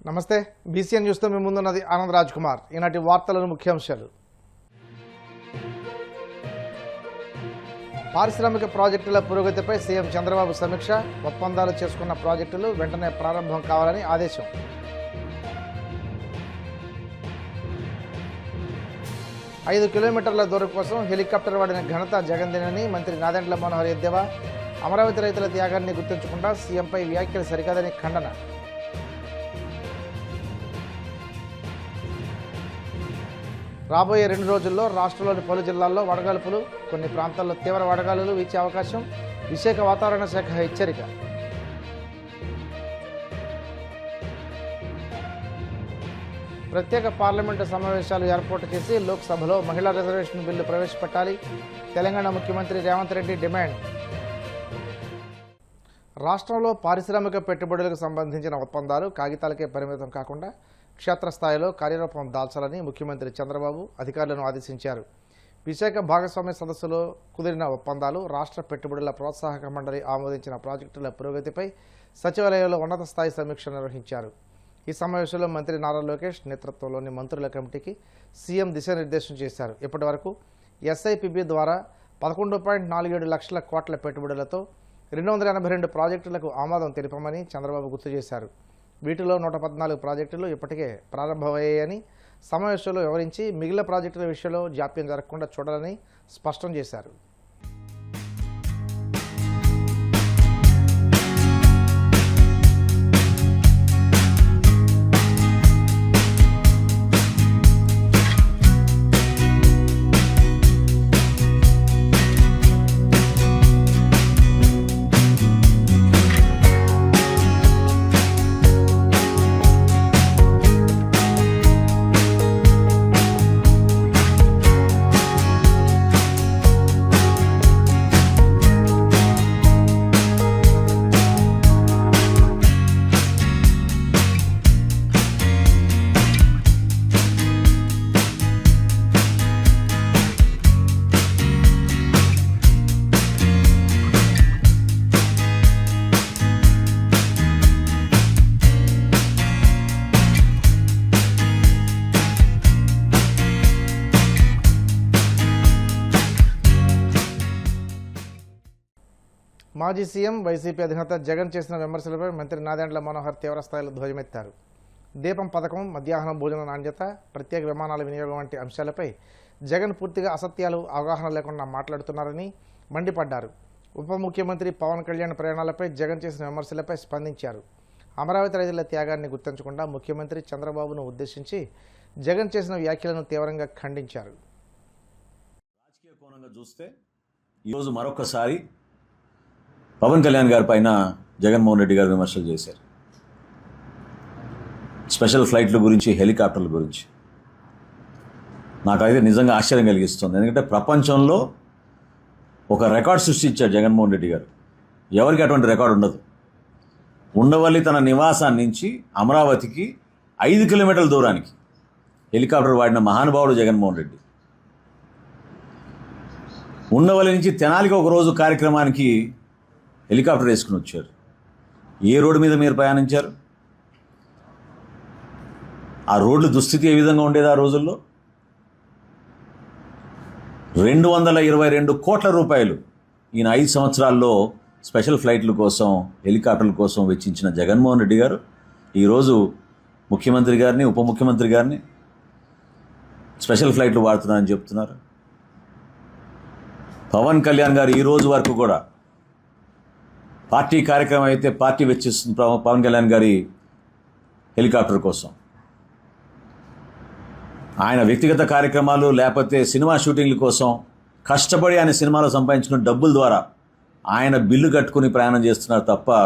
నమస్తే బీసీఎన్ న్యూస్తో మీ ముందున్నది ఆనంద్ రాజ్ కుమార్. ఈనాటి వార్తలను ముఖ్యాంశాలు. పారిశ్రామిక ప్రాజెక్టుల పురోగతిపై సీఎం చంద్రబాబు సమీక్ష. ఒప్పందాలు చేసుకున్న ప్రాజెక్టులు వెంటనే ప్రారంభం కావాలని ఆదేశం. ఐదు కిలోమీటర్ల దూరం కోసం హెలికాప్టర్ వాడిన ఘనత జగన్దేనని మంత్రి నాదెండ్ల మనోహర్ ఎద్దేవా. అమరావతి రైతుల త్యాగాన్ని గుర్తుంచకుండా సీఎంపై వ్యాఖ్యలు సరికాదని ఖండన. రాబోయే 2 రోజుల్లో రాష్ట్రంలోని పలు జిల్లాల్లో వడగాల్పులు, కొన్ని ప్రాంతాల్లో తీవ్ర వడగాలులు వీచే అవకాశం. విశాఖ వాతావరణ శాఖ హెచ్చరిక. ప్రత్యేక పార్లమెంటు సమావేశాలు ఏర్పాటు చేసి లోక్సభలో మహిళా రిజర్వేషన్ బిల్లు ప్రవేశపెట్టాలి. తెలంగాణ ముఖ్యమంత్రి రేవంత్ రెడ్డి డిమాండ్. రాష్ట్రంలో పారిశ్రామిక పెట్టుబడులకు సంబంధించిన ఒప్పందాలు కాగితాలకే పరిమితం కాకుండా క్షేత్రస్థాయిలో కార్యరూపం దాల్చాలని ముఖ్యమంత్రి చంద్రబాబు అధికారులను ఆదేశించారు. విశాఖ భాగస్వామ్య సదస్సులో కుదిరిన ఒప్పందాలు, రాష్ట్ర పెట్టుబడుల ప్రోత్సాహక మండలి ఆమోదించిన ప్రాజెక్టుల పురోగతిపై సచివాలయంలో ఉన్నత స్థాయి సమీక్ష నిర్వహించారు. ఈ సమావేశంలో మంత్రి నారా లోకేష్ నేతృత్వంలోని మంత్రుల కమిటీకి సీఎం దిశానిర్దేశం చేశారు. ఇప్పటి వరకు ఎస్ఐపిబి ద్వారా 11.47 లక్షల కోట్ల పెట్టుబడులతో 282 ప్రాజెక్టులకు ఆమోదం తెలిపామని చంద్రబాబు గుర్తు చేశారు. వీటిలో 114 ప్రాజెక్టులు ఇప్పటికే ప్రారంభమయ్యాయని సమావేశంలో వివరించి మిగిలిన ప్రాజెక్టుల విషయంలో జాప్యం జరగకుండా చూడాలని స్పష్టం చేశారు. మాజీ సీఎం వైసీపీ అధినేత జగన్ చేసిన విమర్శలపై మంత్రి నాదెండ్ల మనోహర్ తీవ్రస్థాయిలో ధ్వజమెత్తారు. దీపం పథకం, మధ్యాహ్నం భోజన నాణ్యత, ప్రత్యేక విమానాల వినియోగం వంటి అంశాలపై జగన్ పూర్తిగా అసత్యాలు, అవగాహన లేకుండా మాట్లాడుతున్నారని మండిపడ్డారు. ఉప ముఖ్యమంత్రి పవన్ కళ్యాణ్ ప్రయాణాలపై జగన్ చేసిన విమర్శలపై స్పందించారు. అమరావతి రైతుల త్యాగాన్ని గుర్తించకుండా ముఖ్యమంత్రి చంద్రబాబును ఉద్దేశించి జగన్ చేసిన వ్యాఖ్యలను తీవ్రంగా ఖండించారు. రాజకీయ కోణంగా చూస్తే ఈరోజు మరొకసారి పవన్ కళ్యాణ్ గారి పైన జగన్మోహన్ రెడ్డి గారు విమర్శలు చేశారు. స్పెషల్ ఫ్లైట్ల గురించి, హెలికాప్టర్ల గురించి నాకైతే నిజంగా ఆశ్చర్యం కలిగిస్తుంది. ఎందుకంటే ప్రపంచంలో ఒక రికార్డ్ సృష్టించాడు జగన్మోహన్ రెడ్డి గారు. ఎవరికి అటువంటి రికార్డు ఉండదు. ఉండవల్లి తన నివాసాన్ని నుంచి అమరావతికి 5 కిలోమీటర్ల దూరానికి హెలికాప్టర్ వాడిన మహానుభావుడు జగన్మోహన్ రెడ్డి. ఉండవల్లి నుంచి తెనాలికి ఒకరోజు కార్యక్రమానికి హెలికాప్టర్ వేసుకుని వచ్చారు. ఏ రోడ్డు మీద మీరు ప్రయాణించారు? ఆ రోడ్ల దుస్థితి ఏ విధంగా ఉండేది ఆ రోజుల్లో? 222 కోట్ల రూపాయలు ఈయన 5 సంవత్సరాల్లో స్పెషల్ ఫ్లైట్ల కోసం, హెలికాప్టర్ల కోసం వెచ్చించిన జగన్మోహన్ రెడ్డి గారు ఈరోజు ముఖ్యమంత్రి గారిని, ఉప ముఖ్యమంత్రి గారిని స్పెషల్ ఫ్లైట్లు వాడుతున్నారని చెప్తున్నారు. పవన్ కళ్యాణ్ గారు ఈ రోజు వరకు కూడా పార్టీ కార్యక్రమం అయితే పార్టీ వెచ్చిస్తుంది పవన్ కళ్యాణ్ గారి హెలికాప్టర్ కోసం. ఆయన వ్యక్తిగత కార్యక్రమాలు లేకపోతే సినిమా షూటింగ్ల కోసం కష్టపడి ఆయన సినిమాలో సంపాదించుకున్న డబ్బుల ద్వారా ఆయన బిల్లు కట్టుకుని ప్రయాణం చేస్తున్నారు తప్ప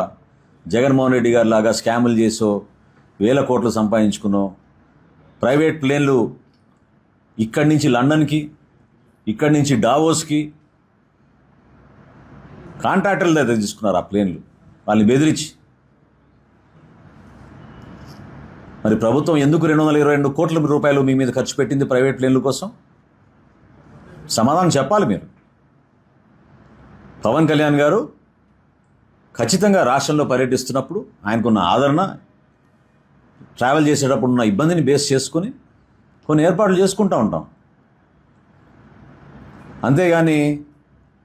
జగన్మోహన్ రెడ్డి గారి లాగా స్కాములు చేసో, వేల కోట్లు సంపాదించుకునో, ప్రైవేట్ ప్లేన్లు ఇక్కడి నుంచి లండన్కి, ఇక్కడి నుంచి డావోస్కి కాంట్రాక్టర్ల దగ్గర తీసుకున్నారు ఆ ప్లేన్లు, వాళ్ళని బెదిరించి. మరి ప్రభుత్వం ఎందుకు 222 కోట్ల రూపాయలు మీ మీద ఖర్చు పెట్టింది ప్రైవేట్ ప్లేన్ల కోసం? సమాధానం చెప్పాలి మీరు. పవన్ కళ్యాణ్ గారు ఖచ్చితంగా రాష్ట్రంలో పర్యటిస్తున్నప్పుడు ఆయనకున్న ఆదరణ ట్రావెల్ చేసేటప్పుడు ఉన్న ఇబ్బందిని బేస్ చేసుకొని కొన్ని ఏర్పాట్లు చేసుకుంటూ ఉంటాం. అంతేగాని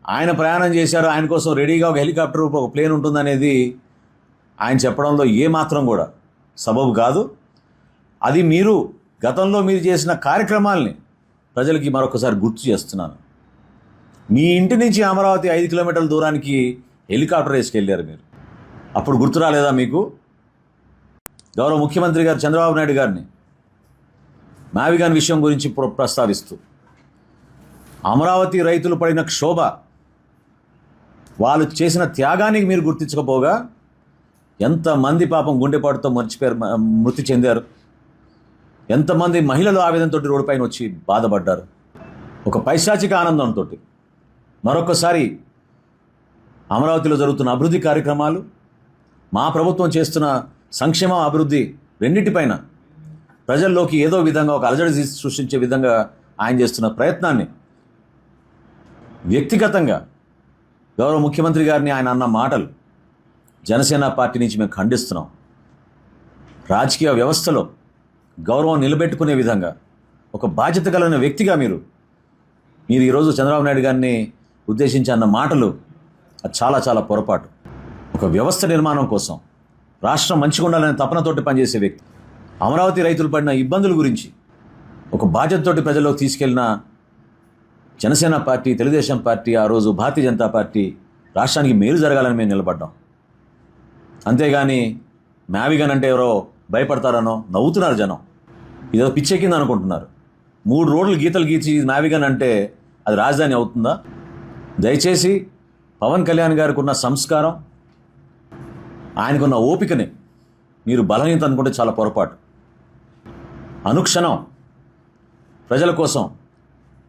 ఆయన ప్రయాణం చేశారు, ఆయన కోసం రెడీగా ఒక హెలికాప్టర్ ఒక ప్లేన్ ఉంటుందనేది ఆయన చెప్పడంలో ఏమాత్రం కూడా సబబు కాదు. అది మీరు గతంలో మీరు చేసిన కార్యక్రమాల్ని ప్రజలకి మరొకసారి గుర్తు చేస్తున్నాను. మీ ఇంటి నుంచి అమరావతి 5 కిలోమీటర్ల దూరానికి హెలికాప్టర్ వేసుకెళ్ళారు మీరు. అప్పుడు గుర్తు రాలేదా మీకు? గౌరవ ముఖ్యమంత్రి గారు చంద్రబాబు నాయుడు గారిని మావిగాన్ విషయం గురించి ప్రస్తావిస్తూ అమరావతి రైతులు పడిన క్షోభ, వాళ్ళు చేసిన త్యాగానికి మీరు గుర్తించకపోగా ఎంతమంది పాపం గుండెపాటుతో మృతి చెందారు, ఎంతమంది మహిళలు ఆవేదనతో రోడ్డుపైన వచ్చి బాధపడ్డారు. ఒక పైశాచిక ఆనందంతో మరొకసారి అమరావతిలో జరుగుతున్న అభివృద్ధి కార్యక్రమాలు, మా ప్రభుత్వం చేస్తున్న సంక్షేమ అభివృద్ధి రెండింటిపైన ప్రజల్లోకి ఏదో విధంగా ఒక అలజడి సృష్టించే విధంగా ఆయన చేస్తున్న ప్రయత్నాన్ని వ్యక్తిగతంగా గౌరవ ముఖ్యమంత్రి గారిని ఆయన అన్న మాటలు జనసేన పార్టీ నుంచి మేము ఖండిస్తున్నాం. రాజకీయ వ్యవస్థలో గౌరవం నిలబెట్టుకునే విధంగా ఒక బాధ్యత కలిగిన వ్యక్తిగా మీరు ఈరోజు చంద్రబాబు నాయుడు గారిని ఉద్దేశించి అన్న మాటలు అది చాలా చాలా పొరపాటు. ఒక వ్యవస్థ నిర్మాణం కోసం, రాష్ట్రం మంచిగా ఉండాలనే తపనతోటి పనిచేసే వ్యక్తి అమరావతి రైతులు పడిన ఇబ్బందుల గురించి ఒక బాధ్యతతోటి ప్రజల్లోకి తీసుకెళ్లిన జనసేన పార్టీ, తెలుగుదేశం పార్టీ, ఆ రోజు భారతీయ జనతా పార్టీ రాష్ట్రానికి మేలు జరగాలని మేము నిలబడ్డాం. అంతేగాని మావిగన్ అంటే ఎవరో భయపడతారనో నవ్వుతున్నారు జనం. ఇదో పిచ్చెక్కింది అనుకుంటున్నారు. 3 రోడ్లు గీతలు గీచి మావిగన్ అంటే అది రాజధాని అవుతుందా? దయచేసి పవన్ కళ్యాణ్ గారికి ఉన్న సంస్కారం, ఆయనకున్న ఓపికని మీరు బలహీనత అనుకుంటే చాలా పొరపాటు. అనుక్షణం ప్రజల కోసం,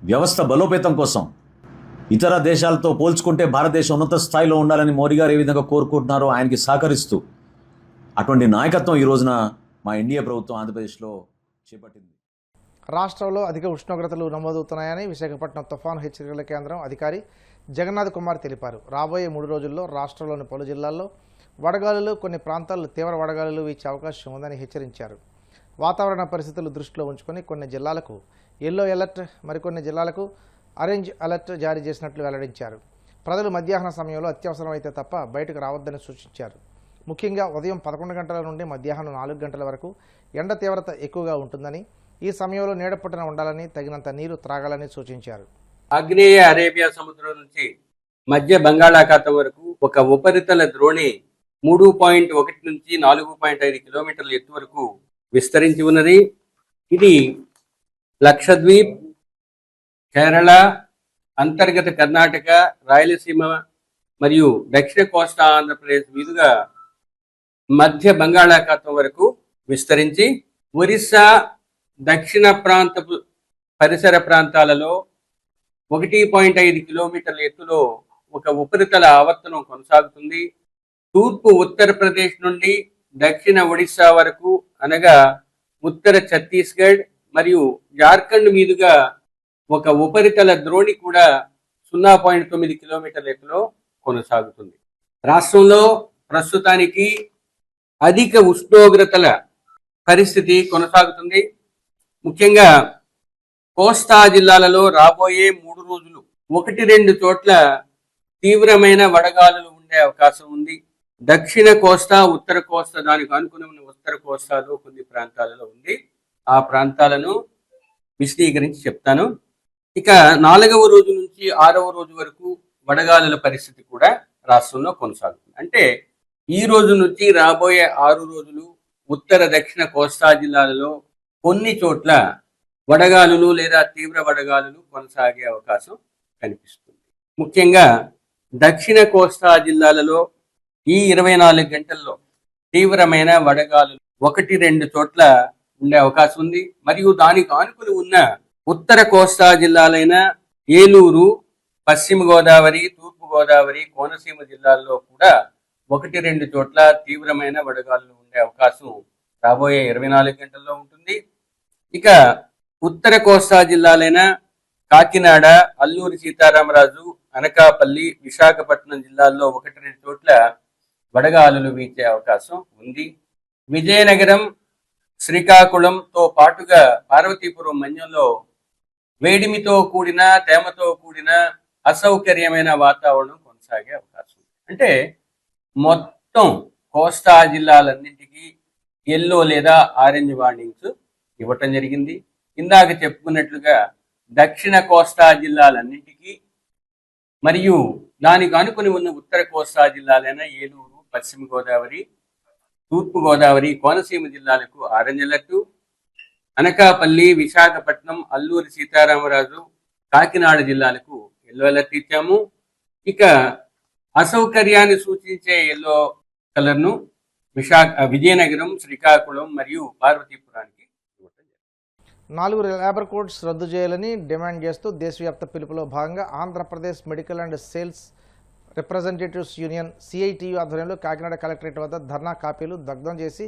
వ్యవస్థ బలోపేతం కోసం, ఇతర దేశాలతో పోల్చుకుంటే భారతదేశం ఉన్నత స్థాయిలో ఉండాలని మోడీ గారు ఏ విధంగా కోరుకుంటున్నారో ఆయనకి సహకరిస్తూ అటువంటి నాయకత్వం ఈ రోజున మా ఎన్డీఏ ప్రభుత్వం ఆంధ్రప్రదేశ్లో చేపట్టింది. రాష్ట్రంలో అధిక ఉష్ణోగ్రతలు నమోదవుతున్నాయని విశాఖపట్నం తుఫాను హెచ్చరికల కేంద్రం అధికారి జగన్నాథ్ కుమార్ తెలిపారు. రాబోయే 3 రోజుల్లో రాష్ట్రంలోని పలు జిల్లాల్లో వడగాలులు, కొన్ని ప్రాంతాల్లో తీవ్ర వడగాలులు వీచే అవకాశం ఉందని హెచ్చరించారు. వాతావరణ పరిస్థితులు దృష్టిలో ఉంచుకొని కొన్ని జిల్లాలకు ఎల్లో అలర్ట్, మరికొన్ని జిల్లాలకు ఆరెంజ్ అలర్ట్ జారీ చేసినట్లు వెల్లడించారు. ప్రజలు మధ్యాహ్న సమయంలో అత్యవసరమైతే తప్ప బయటకు రావద్దని సూచించారు. ముఖ్యంగా ఉదయం 11 గంటల నుండి మధ్యాహ్నం 4 గంటల వరకు ఎండ తీవ్రత ఎక్కువగా ఉంటుందని, ఈ సమయంలో నీడపట్టున ఉండాలని, తగినంత నీరు త్రాగాలని సూచించారు. ఆగ్నేయ అరేబియా సముద్రం నుంచి మధ్య బంగాళాఖాతం వరకు ఒక ఉపరితల ద్రోణి 3.1 నుంచి 4.5 కిలోమీటర్ల ఎత్తు వరకు విస్తరించి ఉన్నది. ఇది లక్షద్వీప్, కేరళ, అంతర్గత కర్ణాటక, రాయలసీమ మరియు దక్షిణ కోస్తా ఆంధ్రప్రదేశ్ మీదుగా మధ్య బంగాళాఖాతం వరకు విస్తరించి ఒరిస్సా దక్షిణ ప్రాంతపు పరిసర ప్రాంతాలలో 1.5 కిలోమీటర్ల ఎత్తులో ఒక ఉపరితల ఆవర్తనం కొనసాగుతుంది. తూర్పు ఉత్తరప్రదేశ్ నుండి దక్షిణ ఒడిశా వరకు, అనగా ఉత్తర ఛత్తీస్గఢ్ మరియు జార్ఖండ్ మీదుగా ఒక ఉపరితల ద్రోణి కూడా 0.9 కిలోమీటర్ల ఎత్తులో కొనసాగుతుంది. రాష్ట్రంలో ప్రస్తుతానికి అధిక ఉష్ణోగ్రతల పరిస్థితి కొనసాగుతుంది. ముఖ్యంగా కోస్తా జిల్లాలలో రాబోయే 3 రోజులు 1-2 చోట్ల తీవ్రమైన వడగాలులు ఉండే అవకాశం ఉంది. దక్షిణ కోస్తా, ఉత్తర కోస్తా, దానికి అనుకుని ఉన్న ఉత్తర కోస్తాలో కొన్ని ప్రాంతాలలో ఉంది. ఆ ప్రాంతాలను విశదీకరించి చెప్తాను. ఇక 4వ రోజు నుంచి 6వ రోజు వరకు వడగాలుల పరిస్థితి కూడా రాష్ట్రంలో కొనసాగుతుంది. అంటే ఈ రోజు నుంచి రాబోయే 6 రోజులు ఉత్తర దక్షిణ కోస్తా జిల్లాలలో కొన్ని చోట్ల వడగాలులు లేదా తీవ్ర వడగాలులు కొనసాగే అవకాశం కనిపిస్తుంది. ముఖ్యంగా దక్షిణ కోస్తా జిల్లాలలో ఈ 24 గంటల్లో తీవ్రమైన వడగాలులు 1-2 చోట్ల ఉండే అవకాశం ఉంది. మరియు దానికి ఆనుకుని ఉన్న ఉత్తర కోస్తా జిల్లాలైన ఏలూరు, పశ్చిమ గోదావరి, తూర్పు గోదావరి, కోనసీమ జిల్లాల్లో కూడా 1-2 చోట్ల తీవ్రమైన వడగాలులు ఉండే అవకాశం రాబోయే 24 గంటల్లో ఉంటుంది. ఇక ఉత్తర కోస్తా జిల్లాలైన కాకినాడ, అల్లూరి సీతారామరాజు, అనకాపల్లి, విశాఖపట్నం జిల్లాల్లో 1-2 చోట్ల వడగాలులు వీచే అవకాశం ఉంది. విజయనగరం, శ్రీకాకుళంతో పాటుగా పార్వతీపురం మన్యంలో వేడిమితో కూడిన తేమతో కూడిన అసౌకర్యమైన వాతావరణం కొనసాగే అవకాశం ఉంది. అంటే మొత్తం కోస్తా జిల్లాలన్నింటికీ ఎల్లో లేదా ఆరెంజ్ వార్నింగ్స్ ఇవ్వటం జరిగింది. ఇందాక చెప్పుకున్నట్లుగా దక్షిణ కోస్తా జిల్లాలన్నింటికీ మరియు దానికి ఆనుకుని ఉన్న ఉత్తర కోస్తా జిల్లాలైన ఏలూరు, పశ్చిమ గోదావరి, తూర్పు గోదావరి, కోనసీమ జిల్లాలకు ఆరెంజ్ అలర్టు, అనకాపల్లి, విశాఖపట్నం, అల్లూరి సీతారామరాజు, కాకినాడ జిల్లాలకు ఎల్లో అలర్ట్ ఇచ్చాము. ఇక అసౌకర్యాన్ని సూచించే ఎల్లో కలర్ను విజయనగరం, శ్రీకాకుళం మరియు పార్వతీపురానికి ఇవ్వటం జరిగింది. 4 లేబర్ కోడ్స్ రద్దు చేయాలని డిమాండ్ చేస్తూ దేశవ్యాప్త పిలుపులో భాగంగా Andhra Pradesh medical and sales representatives union CITU ఆధ్వర్యంలో కాకినాడ కలెక్టరేట్ వద్ద ధర్నా కాపీలు దగ్ధం చేసి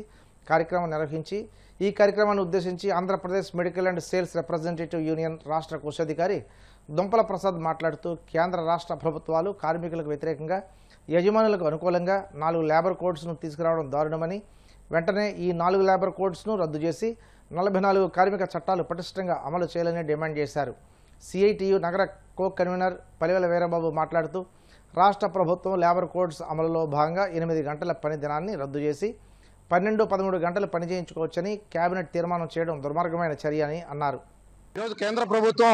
కార్యక్రమం నిర్వహించి ఈ కార్యక్రమాన్ని ఉద్దేశించి Andhra Pradesh medical and sales representative union రాష్ట్ర కోశాధికారి దుంపల ప్రసాద్ మాట్లాడుతూ కేంద్ర రాష్ట్ర ప్రభుత్వాలు కార్మికులకు వ్యతిరేకంగా యజమానులకు అనుకూలంగా 4 లేబర్ కోడ్స్ను తీసుకురావడం దారుణమని, వెంటనే ఈ 4 లేబర్ కోడ్స్ను రద్దు చేసి 44 కార్మిక చట్టాలు పటిష్టంగా అమలు చేయాలని డిమాండ్ చేశారు. సిఐటియు నగర కో కన్వీనర్ పలివెల వీరబాబు మాట్లాడుతూ రాష్ట్ర ప్రభుత్వం లేబర్ కోడ్స్ అమలులో భాగంగా 8 గంటల పని దినాన్ని రద్దు చేసి 12-13 గంటలు పని చేయించుకోవచ్చని కేబినెట్ తీర్మానం చేయడం దుర్మార్గమైన చర్య అని అన్నారు. ఈరోజు కేంద్ర ప్రభుత్వం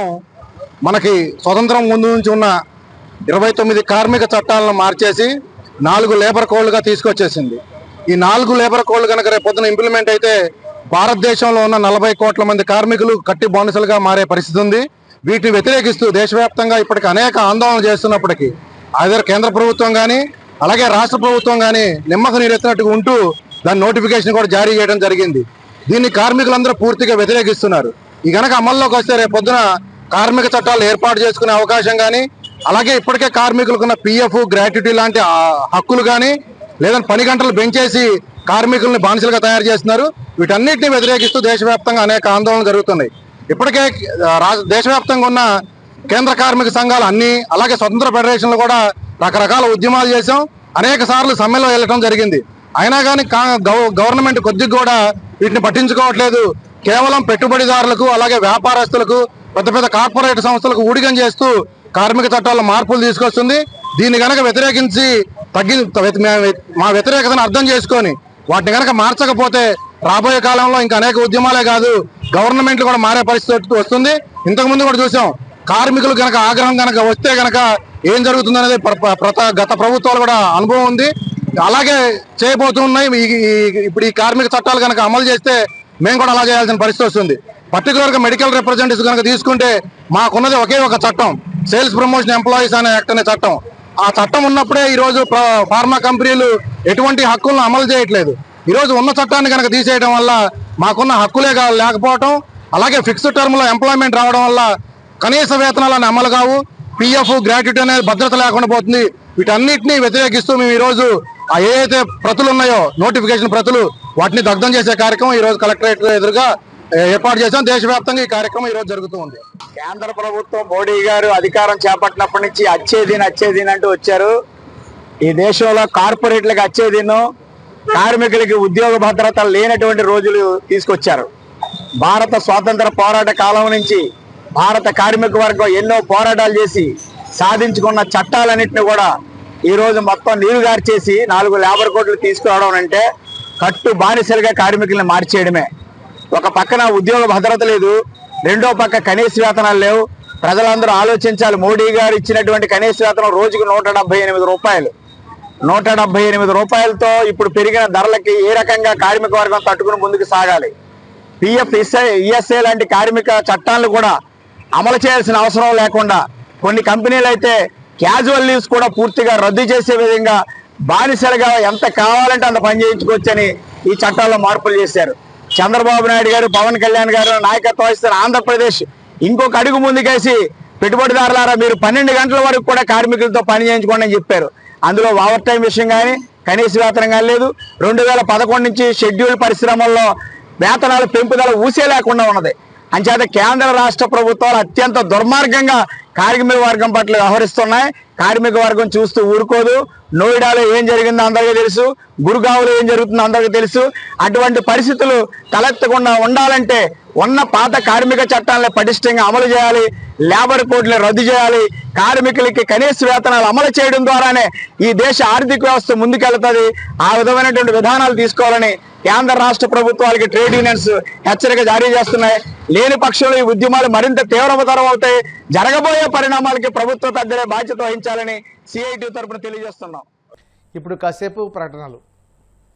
మనకి స్వతంత్రం ముందు నుంచి ఉన్న 29 కార్మిక చట్టాలను మార్చేసి 4 లేబర్ కోడ్లుగా తీసుకొచ్చేసింది. ఈ 4 లేబర్ కోడ్లు కనుక రేపు పొద్దున ఇంప్లిమెంట్ అయితే భారతదేశంలో ఉన్న 40 కోట్ల మంది కార్మికులు కట్టి బోనసులుగా మారే పరిస్థితి ఉంది. వీటిని వ్యతిరేకిస్తూ దేశవ్యాప్తంగా ఇప్పటికి అనేక ఆందోళనలు చేస్తున్నప్పటికీ అదే కేంద్ర ప్రభుత్వం కానీ అలాగే రాష్ట్ర ప్రభుత్వం కానీ నిమ్మకు నీరెత్తినట్టుగా ఉంటూ దాని నోటిఫికేషన్ కూడా జారీ చేయడం జరిగింది. దీన్ని కార్మికులందరూ పూర్తిగా వ్యతిరేకిస్తున్నారు. ఈ గనక అమల్లోకి వస్తే రేపు పొద్దున కార్మిక చట్టాలు ఏర్పాటు చేసుకునే అవకాశం కానీ అలాగే ఇప్పటికే కార్మికులకున్న పిఎఫ్, గ్రాట్యుటీ లాంటి హక్కులు కానీ లేదంటే పని గంటలు పెంచేసి కార్మికుల్ని బానిసలుగా తయారు చేస్తున్నారు. వీటన్నిటిని వ్యతిరేకిస్తూ దేశవ్యాప్తంగా అనేక ఆందోళనలు జరుగుతున్నాయి. ఇప్పటికే దేశవ్యాప్తంగా ఉన్న కేంద్ర కార్మిక సంఘాలు అన్ని అలాగే స్వతంత్ర ఫెడరేషన్లు కూడా రకరకాల ఉద్యమాలు చేశాం. అనేక సార్లు సమ్మెలో వెళ్ళటం జరిగింది. అయినా కానీ గవర్నమెంట్ కొద్దిగా కూడా వీటిని పట్టించుకోవట్లేదు. కేవలం పెట్టుబడిదారులకు అలాగే వ్యాపారస్తులకు పెద్ద పెద్ద కార్పొరేట్ సంస్థలకు ఊడిగం చేస్తూ కార్మిక చట్టాల్లో మార్పులు తీసుకొస్తుంది. దీన్ని కనుక వ్యతిరేకించి మా వ్యతిరేకతను అర్థం చేసుకొని వాటిని కనుక మార్చకపోతే రాబోయే కాలంలో ఇంకా అనేక ఉద్యమాలే కాదు గవర్నమెంట్లు కూడా మారే పరిస్థితి వస్తుంది. ఇంతకుముందు కూడా చూసాం. కార్మికులు కనుక ఆగ్రహం కనుక వస్తే కనుక ఏం జరుగుతుందనేది గత ప్రభుత్వాలు కూడా అనుభవం ఉంది. అలాగే చేయబోతున్నాయి. ఇప్పుడు ఈ కార్మిక చట్టాలు కనుక అమలు చేస్తే మేము కూడా అలా చేయాల్సిన పరిస్థితి వస్తుంది. పర్టికులర్గా మెడికల్ రిప్రజెంటేటివ్స్ కనుక తీసుకుంటే మాకున్నది ఒకే ఒక చట్టం, సేల్స్ ప్రమోషన్ ఎంప్లాయీస్ అనే యాక్ట్ అనే చట్టం. ఆ చట్టం ఉన్నప్పుడే ఈరోజు ఫార్మా కంపెనీలు ఎటువంటి హక్కులను అమలు చేయట్లేదు. ఈరోజు ఉన్న చట్టాన్ని కనుక తీసేయడం వల్ల మాకున్న హక్కులే లేకపోవడం, అలాగే ఫిక్స్డ్ టర్మ్లో ఎంప్లాయ్మెంట్ రావడం వల్ల కనీస వేతనాలను అమలు కావు, పిఎఫ్, గ్రాట్యుటీ అనేది భద్రత లేకుండా పోతుంది. వీటన్నిటిని వ్యతిరేకిస్తూ మేము ఈరోజు ఏదైతే ప్రతులు ఉన్నాయో నోటిఫికేషన్ ప్రతులు వాటిని దగ్ధం చేసే కార్యక్రమం ఈరోజు కలెక్టరేట్ ఎదురుగా ఏర్పాటు చేశాం. దేశవ్యాప్తంగా ఈ కార్యక్రమం ఈరోజు జరుగుతూ ఉంది. కేంద్ర ప్రభుత్వం మోడీ గారు అధికారం చేపట్టినప్పటి నుంచి అచ్చేదిన్ అంటూ వచ్చారు. ఈ దేశంలో కార్పొరేట్లకు అచ్చేదిన్, కార్మికులకి ఉద్యోగ భద్రత లేనటువంటి రోజులు తీసుకొచ్చారు. భారత స్వాతంత్ర పోరాట కాలం నుంచి భారత కార్మిక వర్గం ఎన్నో పోరాటాలు చేసి సాధించుకున్న చట్టాలన్నింటినీ కూడా ఈరోజు మొత్తం నీరుగార్చేసి 4 లేబర్ కోడ్లు తీసుకురావడం అంటే కట్టు బానిసలుగా కార్మికుల్ని మార్చేయడమే. ఒక పక్కన ఉద్యోగ భద్రత లేదు, రెండో పక్క కనీస వేతనాలు లేవు. ప్రజలందరూ ఆలోచించాలి. మోడీ గారు ఇచ్చినటువంటి కనీస వేతనం రోజుకు 178 రూపాయలు. 178 రూపాయలతో ఇప్పుడు పెరిగిన ధరలకి ఏ రకంగా కార్మిక వర్గం తట్టుకుని ముందుకు సాగాలి? పిఎఫ్, ఈఎస్ఐ లాంటి కార్మిక చట్టాలను కూడా అమలు చేయాల్సిన అవసరం లేకుండా కొన్ని కంపెనీలు అయితే క్యాజువల్ లీవ్స్ కూడా పూర్తిగా రద్దు చేసే విధంగా బానిసలుగా ఎంత కావాలంటే అంత పని చేయించుకోవచ్చని ఈ చట్టాల్లో మార్పులు చేశారు. చంద్రబాబు నాయుడు గారు, పవన్ కళ్యాణ్ గారు నాయకత్వం వహిస్తున్న ఆంధ్రప్రదేశ్ ఇంకొక అడుగు ముందుకేసి పెట్టుబడిదారులారా మీరు 12 గంటల వరకు కూడా కార్మికులతో పని చేయించుకోండి అని చెప్పారు. అందులో ఓవర్ టైం విషయం కానీ కనీస వేతనం కానీ లేదు. 2011 నుంచి షెడ్యూల్ పరిశ్రమల్లో వేతనాల పెంపుదల ఊసే లేకుండా ఉన్నది. అంచేత కేంద్ర రాష్ట్ర ప్రభుత్వాలు అత్యంత దుర్మార్గంగా కార్మిక వర్గం పట్ల వ్యవహరిస్తున్నాయి. కార్మిక వర్గం చూస్తూ ఊరుకోదు. నోయిడాలో ఏం జరిగిందో అందరికీ తెలుసు, గురుగావ్లో ఏం జరుగుతుందో అందరికీ తెలుసు. అటువంటి పరిస్థితులు తలెత్తకుండా ఉండాలంటే ఉన్న పాత కార్మిక చట్టాలను పటిష్టంగా అమలు చేయాలి, లేబర్ కోడ్లను రద్దు చేయాలి, కార్మికులకి కనీస వేతనాలు అమలు చేయడం ద్వారానే ఈ దేశ ఆర్థిక వ్యవస్థ ముందుకెళ్తుంది. ఆ విధమైనటువంటి విధానాలు తీసుకోవాలని కేంద్ర రాష్ట్ర ప్రభుత్వాలకి ట్రేడ్ యూనియన్స్ హెచ్చరిక జారీ చేస్తున్నాయి. లేని పక్షంలో ఈ ఉద్యమాలు మరింత తీవ్రతరం అవుతాయి. జరగబోయే పరిణామాలకి ప్రభుత్వ పెద్దలే బాధ్యత వహించాలని సిఐటి తరపున తెలియజేస్తున్నాం. ఇప్పుడు కాసేపు ప్రకటనలు.